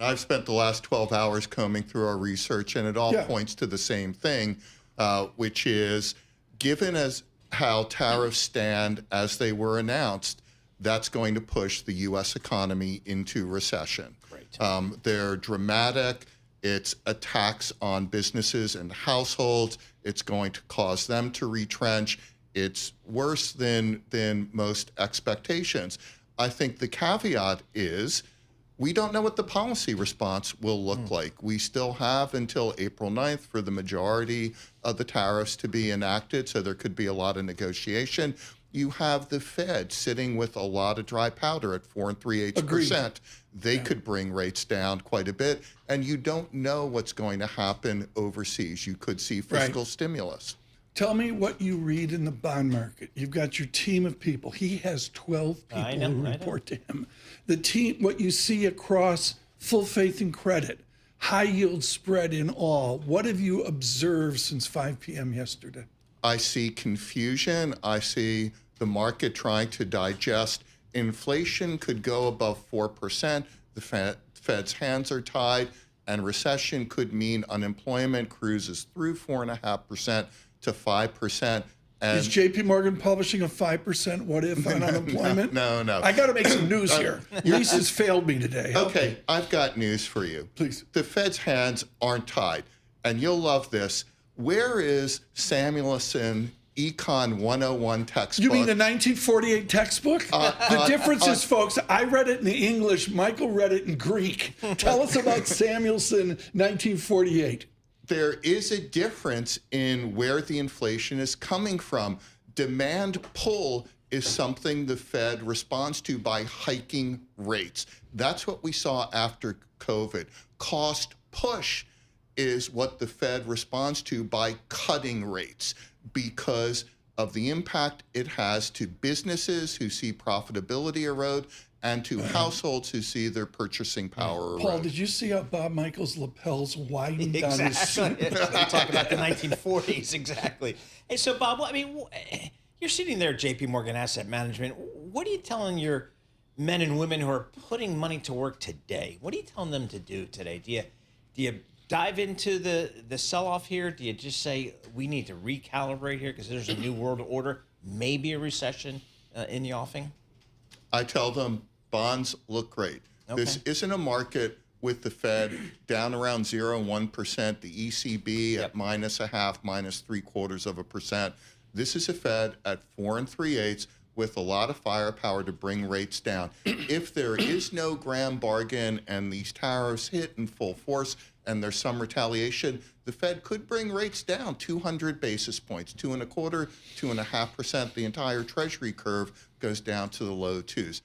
I've spent the last 12 hours combing through our research, and it all points to the same thing, which is given as how tariffs stand as they were announced, that's going to push the U.S. economy into recession. They're dramatic. It's a tax on businesses and households. It's going to cause them to retrench. It's worse than most expectations. I think the caveat is we don't know what the policy response will look like. We still have until April 9th for the majority of the tariffs to be enacted, so there could be a lot of negotiation. You have the Fed sitting with a lot of dry powder at 4 3/8%. They could bring rates down quite a bit, and you don't know what's going to happen overseas. You could see fiscal stimulus. Tell me what you read in the bond market. You've got your team of people. He has 12 people who report to him. The team, what you see across full faith and credit, high yield spread in all. What have you observed since 5 p.m. yesterday? I see confusion. I see the market trying to digest. Inflation could go above 4%. The Fed's hands are tied, and recession could mean unemployment cruises through 4.5% to 5%. And is JP Morgan publishing a 5% what if on unemployment? No. I got to make some news here. Reese has failed me today. Okay, I've got news for you. Please. The Fed's hands aren't tied, and you'll love this. Where is Samuelson Econ 101 textbook? You mean the 1948 textbook? The difference is, folks, I read it in English. Michael read it in Greek. Tell us about Samuelson 1948. There is a difference in where the inflation is coming from. Demand pull is something the Fed responds to by hiking rates. That's what we saw after COVID. Cost push is what the Fed responds to by cutting rates because of the impact it has to businesses who see profitability erode and to households who see their purchasing power erode. Paul, did you see how Bob Michael's lapels widened down his suit? We're talking about the 1940s, exactly. Hey, so Bob, I mean, you're sitting there at JP Morgan Asset Management. What are you telling your men and women who are putting money to work today? What are you telling them to do today? Do you dive into the sell-off here? Do you just say we need to recalibrate here because there's a new world order, maybe a recession in the offing? I tell them bonds look great. Okay. This isn't a market with the Fed down around 0 and 1%, the ECB at -0.5%, -0.75%. This is a Fed at 4 3/8 with a lot of firepower to bring rates down. If there is no grand bargain and these tariffs hit in full force and there's some retaliation, the Fed could bring rates down 200 basis points, 2.25%, 2.5%. The entire Treasury curve goes down to the low twos.